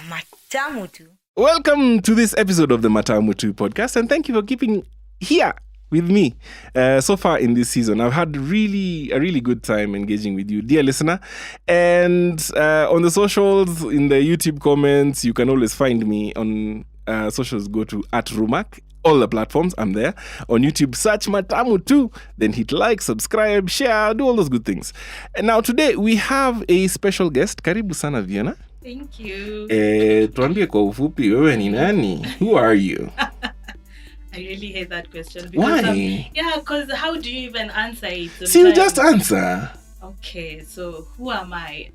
Matamu too. Welcome to this episode of the Matamu podcast, and thank you for keeping here with me so far in this season. I've had a really good time engaging with you, dear listener. And on the socials, in the YouTube comments, you can always find me on socials. Go to @Rumak. All the platforms, I'm there. On YouTube, search Matamu 2. Then hit like, subscribe, share, do all those good things. And now today, we have a special guest. Karibu sana, Vienna. Thank you. Tuambie kwa ufupi, wewe ni nani? Who are you? I really hate that question. Why? Because how do you even answer it? See, you just answer. Okay, so who am I?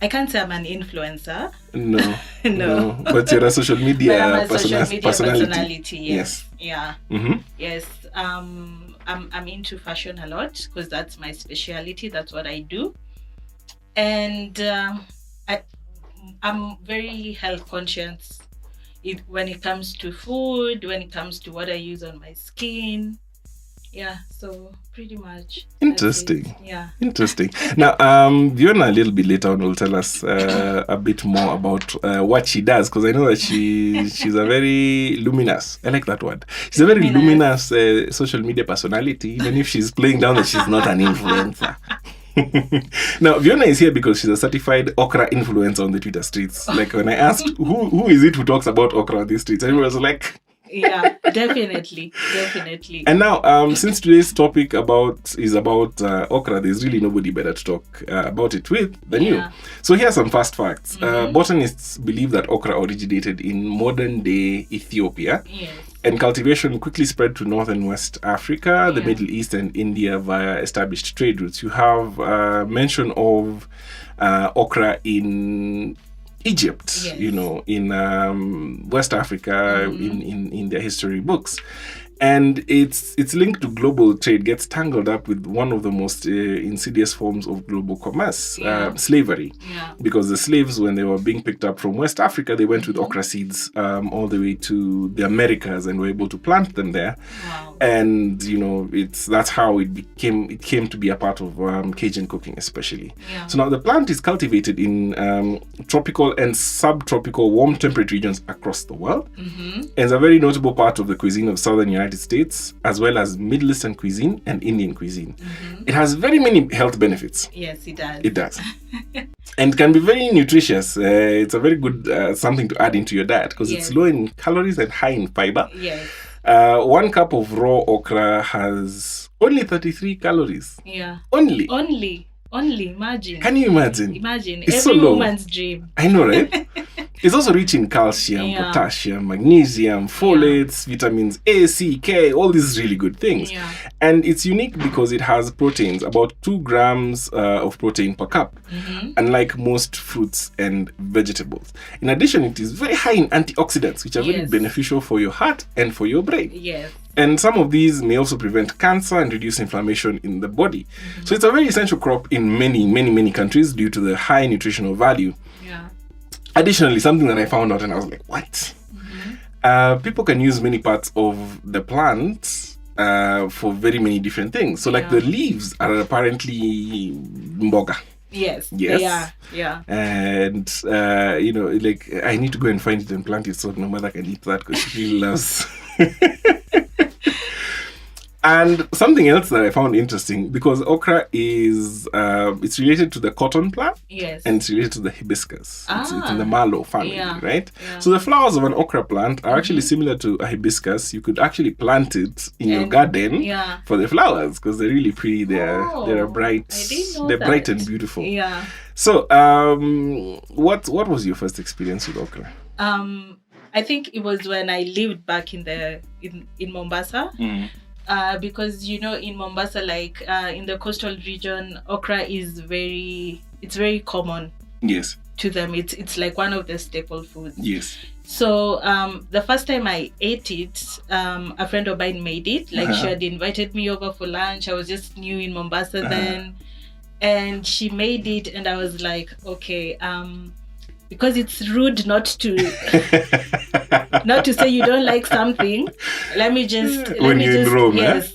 I can't say I'm an influencer. No. No. But you're a social media, I'm a social media personality. Yes. Yeah. Mm-hmm. Yes. I'm into fashion a lot because that's my specialty. That's what I do. And I'm very health conscious when it comes to food, when it comes to what I use on my skin. Yeah, so pretty much. Interesting. Yeah. Interesting. Now, Fiona a little bit later on will tell us a bit more about what she does, because I know that she's a very luminous. I like that word. She's a very luminous social media personality, even if she's playing down that she's not an influencer. Now, Fiona is here because she's a certified okra influencer on the Twitter streets. Like when I asked who is it who talks about okra on these streets, everyone was like, yeah, definitely. And now, since today's topic is about okra, there's really nobody better to talk about it with than you. So here are some fast facts. Botanists believe that okra originated in modern-day Ethiopia. Yes. And cultivation quickly spread to North and West Africa, the Middle East, and India via established trade routes. You have mention of okra in Egypt, yes. In West Africa, in their history books. And it's linked to global trade, gets tangled up with one of the most insidious forms of global commerce, slavery. Yeah. Because the slaves, when they were being picked up from West Africa, they went with okra seeds all the way to the Americas and were able to plant them there. Wow. And, that's how it came to be a part of Cajun cooking, especially. Yeah. So now the plant is cultivated in tropical and subtropical warm temperate regions across the world. Mm-hmm. And it's a very notable part of the cuisine of southern United States, as well as Middle Eastern cuisine and Indian cuisine. Mm-hmm. It has very many health benefits. Yes, it does. It does. And can be very nutritious. It's a very good something to add into your diet because it's low in calories and high in fiber. Yes. 1 cup of raw okra has only 33 calories. Yeah. Only. Imagine. Can you imagine? Imagine. It's Every so low. woman's dream. I know, right? It's also rich in calcium, potassium, magnesium, folates, vitamins A, C, K, all these really good things. Yeah. And it's unique because it has proteins, about 2 grams of protein per cup, unlike most fruits and vegetables. In addition, it is very high in antioxidants, which are very beneficial for your heart and for your brain. Yes. And some of these may also prevent cancer and reduce inflammation in the body. So it's a very essential crop in many countries due to the high nutritional value. Yeah. Additionally, something that I found out and I was like, what? People can use many parts of the plant for very many different things. So like the leaves are apparently mboga. Yes. Yeah. And, I need to go and find it and plant it so my mother can eat that because she really loves. And something else that I found interesting, because okra is, it's related to the cotton plant. Yes. And it's related to the hibiscus. It's in the mallow family, right? Yeah. So the flowers of an okra plant are actually similar to a hibiscus. You could actually plant it in your garden for the flowers because they're really pretty. They're bright. I didn't know they're that. bright and beautiful. Yeah. So, what was your first experience with okra? I think it was when I lived back in Mombasa. Because in Mombasa, like in the coastal region, okra is very common. Yes. To them, it's like one of the staple foods. Yes. So the first time I ate it, a friend of mine made it. Like she had invited me over for lunch. I was just new in Mombasa then, and she made it, and I was like, okay, because it's rude not to say you don't like something. Let me just in Rome, yes.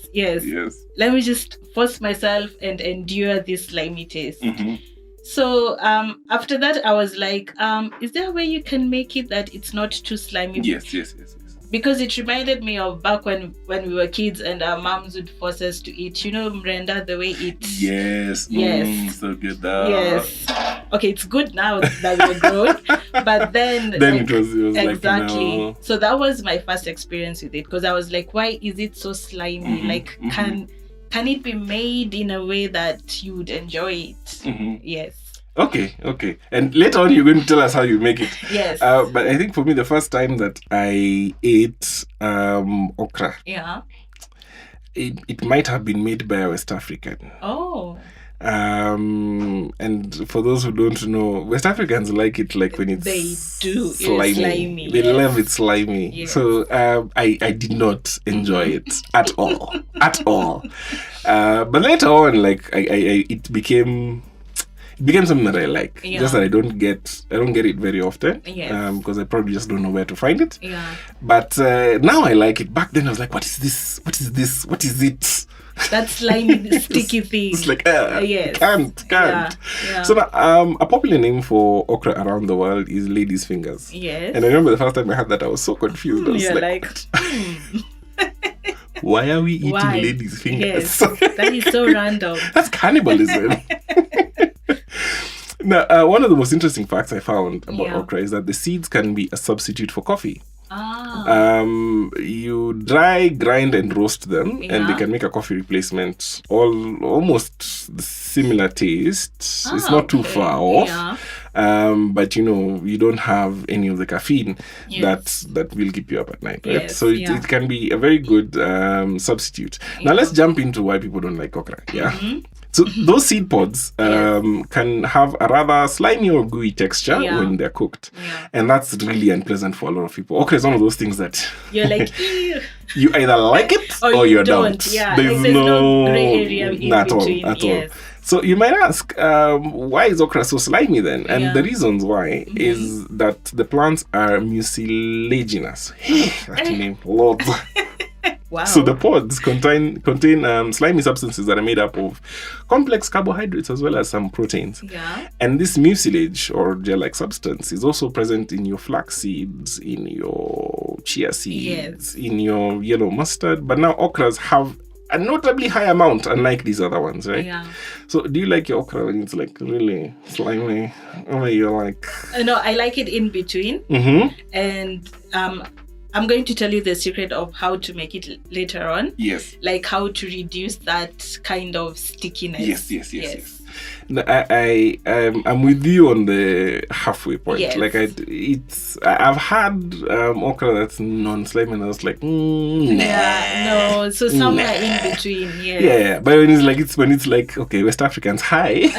Let me just force myself and endure this slimy taste. So after that, I was like, is there a way you can make it that it's not too slimy? Yes. Because it reminded me of back when we were kids and our moms would force us to eat, Mrenda, the way it... Yes. So good. Yes. Okay, it's good now that we're grown, but then it was exactly. like, So that was my first experience with it, because I was like, why is it so slimy? Like, can it be made in a way that you would enjoy it? Yes. Okay. And later on, you're going to tell us how you make it. Yes. But I think for me, the first time that I ate okra, it might have been made by a West African. Oh. And for those who don't know, West Africans like it like when it's slimy. They love it slimy. Yes. So I did not enjoy it at all. But later on, like it became something that I like. Just that I don't get it very often. Yes. Because I probably just don't know where to find it. Yeah. But now I like it. Back then I was like, what is this? What is it? That slimy, sticky thing. It's like, yes. Can't. Yeah. So now, a popular name for okra around the world is lady's fingers. Yes. And I remember the first time I had that, I was so confused. I was like why are we eating lady's fingers? Yes. That is so random. That's cannibalism. Now, one of the most interesting facts I found about okra is that the seeds can be a substitute for coffee. You dry, grind, and roast them, and they can make a coffee replacement. Almost similar taste. It's not too far off. But you don't have any of the caffeine that will keep you up at night, right? Yes, so it can be a very good substitute. Now let's jump into why people don't like okra. So those seed pods can have a rather slimy or gooey texture when they're cooked. And that's really unpleasant for a lot of people. Okra is one of those things that you're like, ew. You either like it or you don't. Yeah, there's no gray area in between. At all. So you might ask, why is okra so slimy then? And the reasons why is that the plants are mucilaginous. That name, Lord. Wow. So the pods contain slimy substances that are made up of complex carbohydrates as well as some proteins. And this mucilage or gel-like substance is also present in your flax seeds, in your chia seeds, in your yellow mustard. But now okras have a notably high amount, unlike these other ones, right? So do you like your okra when it's like really slimy? Or you're like... No, I like it in between. And I'm going to tell you the secret of how to make it later on. Yes. Like how to reduce that kind of stickiness. Yes. I'm with you on the halfway point. Like I've had okra that's non-slimy and I was like, so somewhere in between. But when it's like okay, West Africans, hi,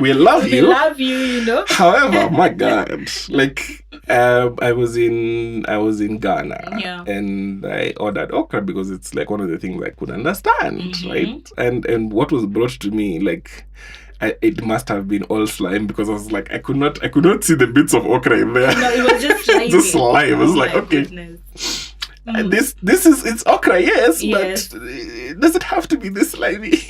we love you. We love you, However, my God, like I was in Ghana and I ordered okra because it's like one of the things I could understand, right? And what was brought to me, like it must have been all slime because I was like I could not see the bits of okra in there. No, it was just slime. Just slime. I was like, okay. This is it's okra, yes, but does it have to be this slimy?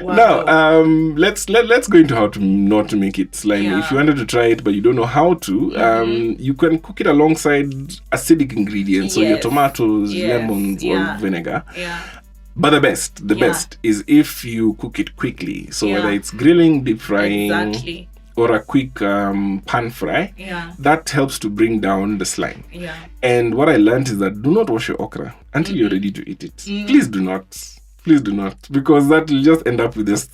Wow. Now, let's go into how to not to make it slimy. If you wanted to try it but you don't know how to, you can cook it alongside acidic ingredients, so your tomatoes, lemons, or vinegar. But the best is if you cook it quickly. So whether it's grilling, deep frying, or a quick pan fry, that helps to bring down the slime. And what I learned is that do not wash your okra until you're ready to eat it. Please do not, because that will just end up with this.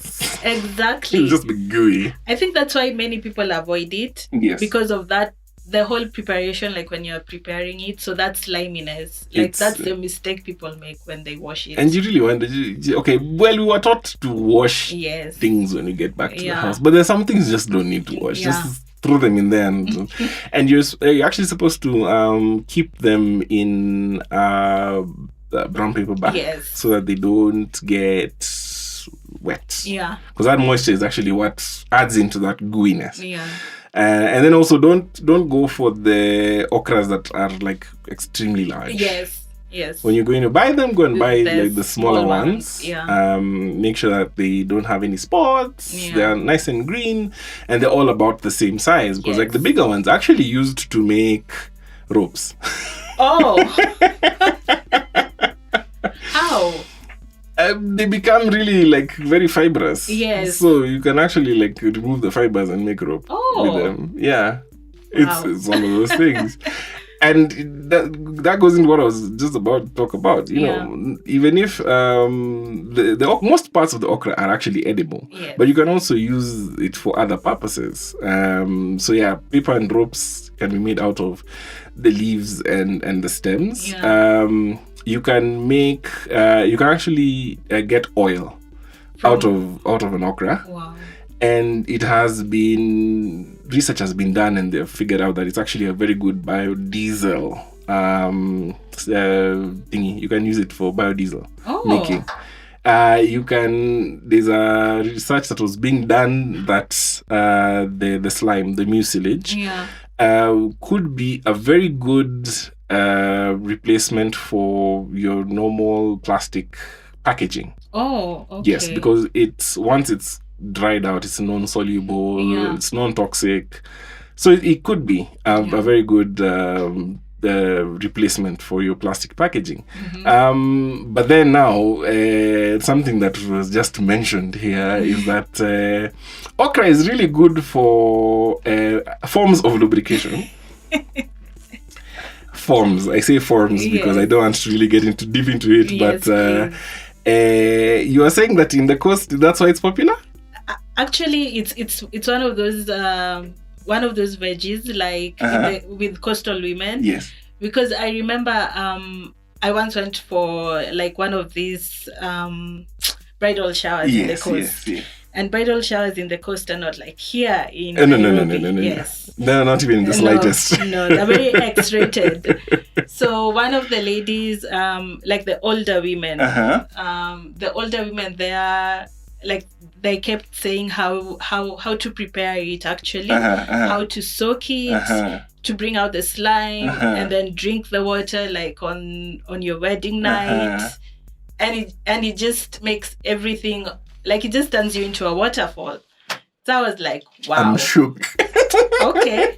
Exactly. It'll just be gooey. I think that's why many people avoid it. Because of that. The whole preparation, like when you're preparing it, so that sliminess, that's the mistake people make when they wash it. And you really wonder, we were taught to wash things when you get back to the house, but there's some things you just don't need to wash. Just throw them in there, and you're actually supposed to keep them in brown paper bag so that they don't get wet. Because that moisture is actually what adds into that gooiness. And then also don't go for the okras that are like extremely large. Yes. When you're going to buy them, go and buy The like the smaller small ones. Yeah. Make sure that they don't have any spots. Yeah. They're nice and green, and they're all about the same size. Because like the Yes. bigger ones are actually used to make ropes. Oh. How? They become really like very fibrous. Yes. So you can actually like remove the fibers and make rope with them. Yeah. Wow. It's one of those things. And that goes into what I was just about to talk about. You know, even if the most parts of the okra are actually edible, but you can also use it for other purposes. So yeah, paper and ropes can be made out of the leaves and the stems. You can make you can actually get oil out of an okra. Wow. And it has been, research has been done, and they've figured out that it's actually a very good biodiesel thingy. You can use it for biodiesel making. There's a research that was being done that the slime, the mucilage, could be a very good replacement for your normal plastic packaging. Oh, okay. Yes, because once it's dried out, it's non-soluble, it's non-toxic, so it could be a very good replacement for your plastic packaging. But then now something that was just mentioned here is that okra is really good for forms of lubrication. Forms, I say forms because I don't want to really get deep into it, but you are saying that in the coast that's why it's popular? Actually, it's one of those veggies like with coastal women. Yes. Because I remember I once went for like one of these bridal showers in the coast. Yes. And bridal showers in the coast are not like here in Nairobi. No. Yes. They're not even in the slightest. No, they're very X-rated. So one of the ladies, like the older women, they are like, they kept saying how to prepare it actually, how to soak it, to bring out the slime, and then drink the water like on your wedding night, and it just makes everything like, it just turns you into a waterfall. So I was like, wow. I'm shook. Okay.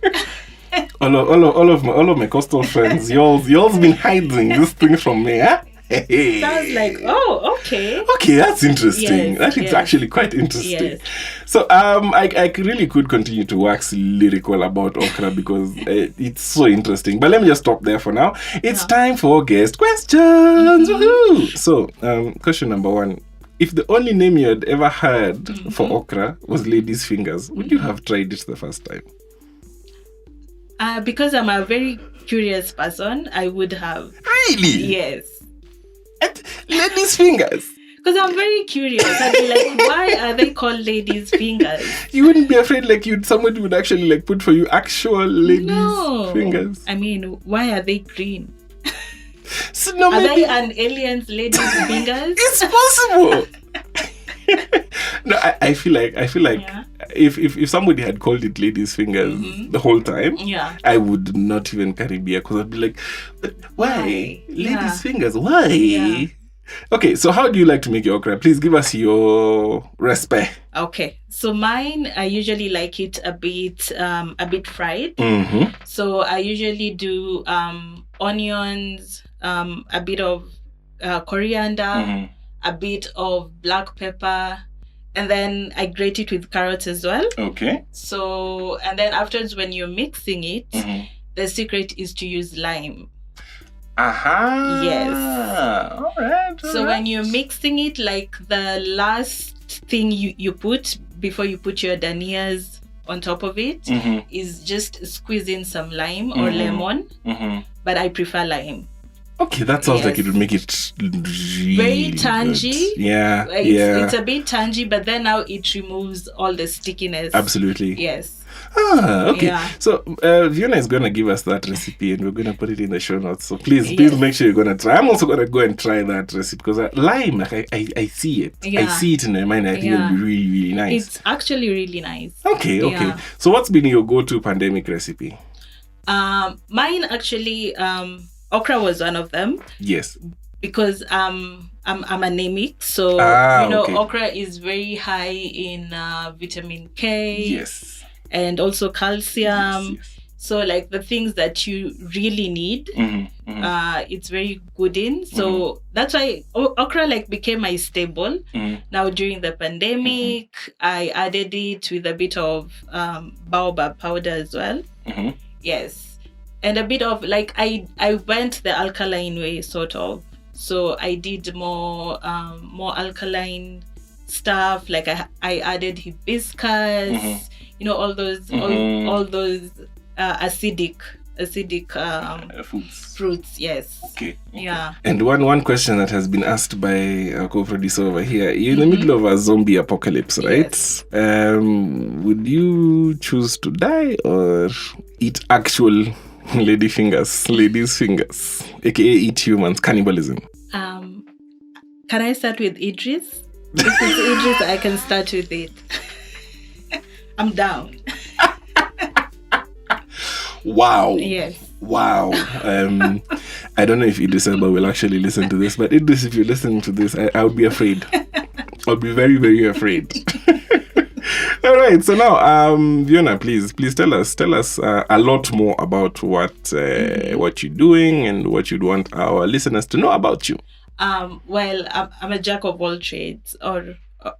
all of my coastal friends, y'all's been hiding this thing from me, huh? Hey. So I was like, oh, okay. Okay, that's interesting. That is actually quite interesting. Yes. So I really could continue to wax lyrical about okra because it's so interesting. But let me just stop there for now. It's time for guest questions. Woohoo! So question number 1. If the only name you had ever heard for okra was lady's fingers, would you have tried it the first time? Because I'm a very curious person, I would have. Really? Yes. Lady's fingers? Because I'm very curious. I'd be like, why are they called ladies' fingers? You wouldn't be afraid like somebody would actually like put for you actual ladies' fingers? I mean, why are they green? So no, are they an alien's ladies' fingers? It's possible. No, I feel like if somebody had called it ladies' fingers the whole time, I would not even carry beer because I'd be like, but why? Ladies' fingers? Why? Yeah. Okay, so how do you like to make your okra? Please give us your recipe. Okay, so mine, I usually like it a bit fried. So I usually do onions, a bit of coriander, a bit of black pepper, and then I grate it with carrots as well. Okay. So, and then afterwards, when you're mixing it, the secret is to use lime. Yes. All right. So when you're mixing it, like the last thing you put before you put your danias on top of it is just squeeze in some lime or lemon, but I prefer lime. Okay, that sounds like it would make it really very tangy. Good. Yeah, it's a bit tangy, but then now it removes all the stickiness. Absolutely. Yes. Okay. Yeah. So Fiona is going to give us that recipe and we're going to put it in the show notes. So please make sure you're going to try. I'm also going to go and try that recipe because lime, like I see it. Yeah. I see it in my mind. I think it'll be really, really nice. It's actually really nice. Okay. So what's been your go-to pandemic recipe? Mine actually, okra was one of them. Yes. Because I'm anemic, so okay. okra is very high in vitamin K. Yes. And also calcium. Yes. So like the things that you really need, it's very good in. So that's why okra like became my staple. Now during the pandemic, I added it with a bit of baobab powder as well. Yes. And a bit of like I went the alkaline way sort of. So I did more alkaline stuff. Like I added hibiscus, all those all those acidic fruits. Yes. Okay. Yeah. And one question that has been asked by our co-producer over here: you're in the middle of a zombie apocalypse, right? Yes. Would you choose to die or eat actual ladies' fingers, aka eat humans, cannibalism? Can I start with Idris? If it's Idris, I can start with it. I'm down. Wow. Yes. Wow. I don't know if Idris Elba will actually listen to this, but Idris, if you're listening to this, I would be afraid. I'll be very, very afraid. All right. So now, Fiona, please tell us a lot more about what you're doing and what you'd want our listeners to know about you. Well, I'm a jack of all trades, or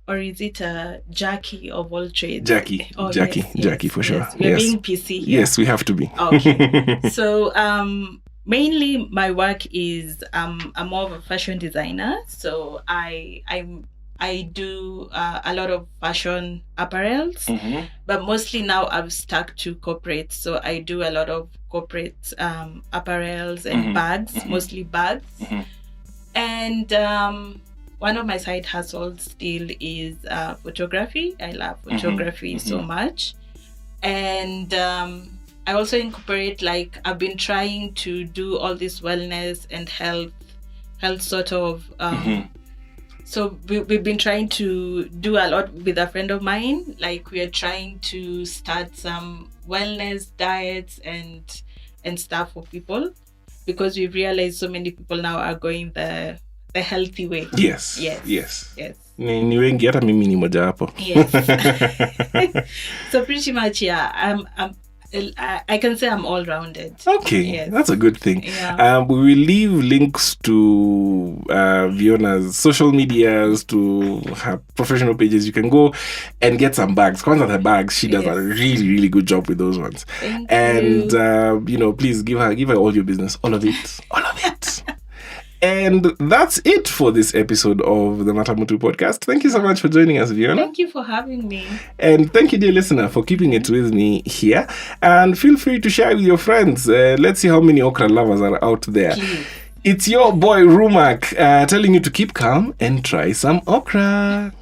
is it a Jackie of all trades? Jackie. Oh, Jackie for sure. Yes. We're being PC here. Yes, we have to be. Okay. So, mainly my work is I'm more of a fashion designer. So I do a lot of fashion apparels, but mostly now I've stuck to corporate. So I do a lot of corporate apparels and bags, mostly bags. And one of my side hustles still is photography. I love photography so much. And I also incorporate, like, I've been trying to do all this wellness and health sort of. So we've been trying to do a lot with a friend of mine. Like, we are trying to start some wellness diets and stuff for people, because we've realized so many people now are going the healthy way. Yes. Ni wengi, hata mimi ni moja hapo. Yes. So pretty much, yeah, I can say I'm all-rounded. Okay, yes. That's a good thing. Yeah. We will leave links to Fiona's social medias, to her professional pages. You can go and get some bags. Kwanza the bags, she does a really, really good job with those ones. Thank you. Please give her all your business, all of it. And that's it for this episode of the Matamu podcast. Thank you so much for joining us, Fiona. Thank you for having me. And thank you, dear listener, for keeping it with me here. And feel free to share with your friends. Let's see how many okra lovers are out there. Please. It's your boy, Rumak, telling you to keep calm and try some okra.